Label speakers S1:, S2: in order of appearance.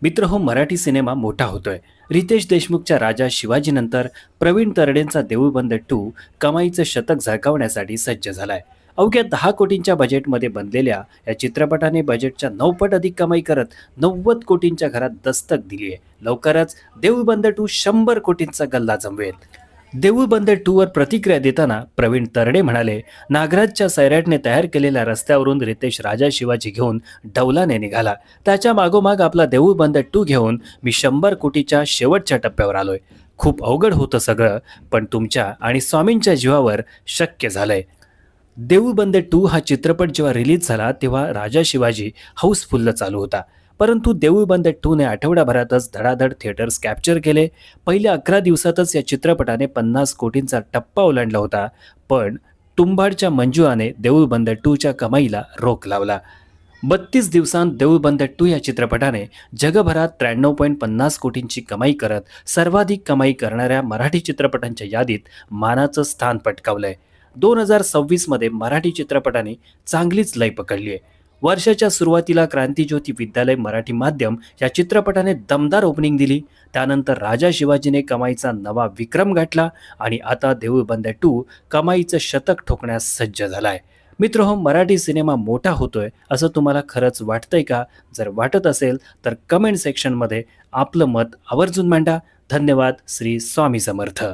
S1: मित्रहो, मराठी सिनेमा मोठा होतोय. रितेश देशमुखच्या राजा शिवाजीनंतर प्रवीण तरडेंचा देऊळबंद 2 कमाईचं शतक झळकावण्यासाठी सज्ज झालाय. अवघ्या 10 कोटींच्या बजेटमध्ये बनलेल्या या चित्रपटाने बजेटच्या 9 पट अधिक कमाई करत 90 कोटींच्या घरात दस्तक दिली आहे. लवकरच देऊळबंद 2 100 कोटींचा गल्ला जमवेल. देऊळबंद 2 वर प्रतिक्रिया देताना प्रवीण तरडे म्हणाले, नागराजच्या सैराटने तयार केलेल्या रस्त्यावरून रितेश राजा शिवाजी घेऊन डौलाने निघाला. त्याच्या मागोमाग आपला देऊळबंद 2 घेऊन मी 100 कोटीच्या शेवटच्या टप्प्यावर आलोय. खूप अवघड होतं सगळं, पण तुमच्या आणि स्वामींच्या जीवावर शक्य झालंय. देऊळबंद 2 हा चित्रपट जेव्हा रिलीज झाला तेव्हा राजा शिवाजी हाऊसफुल्ल चालू होता. परंतु देऊळबंद 2 ने आठवड्याभरातच धडाधड थिएटर्स कॅप्चर केले. पहिल्या 11 दिवसातच या चित्रपटाने 50 कोटींचा टप्पा ओलांडला होता. पण तुंबाडच्या मंजुळाने देऊळबंद 2च्या कमाईला रोख लावला. 32 दिवसांत देऊळबंद 2 या चित्रपटाने जगभरात 93.50 कोटींची कमाई करत सर्वाधिक कमाई करणाऱ्या मराठी चित्रपटांच्या यादीत मानाचं स्थान पटकावलंय. 2026 मध्ये मराठी चित्रपटाने चांगलीच लय पकडली आहे. वर्षाच्या सुरुवातीला क्रांतिज्योती विद्यालय मराठी माध्यम या चित्रपटाने दमदार ओपनिंग दिली. त्यानंतर राजा शिवाजीने कमाईचा नवा विक्रम गाठला आणि आता देऊळबंद 2 कमाईचं शतक ठोकण्यास सज्ज झालाय. मित्रहो, मराठी सिनेमा मोठा होतोय असं तुम्हाला खरंच वाटतंय का? जर वाटत असेल तर कमेंट सेक्शनमध्ये आपलं मत आवर्जून मांडा. धन्यवाद. श्री स्वामी समर्थ.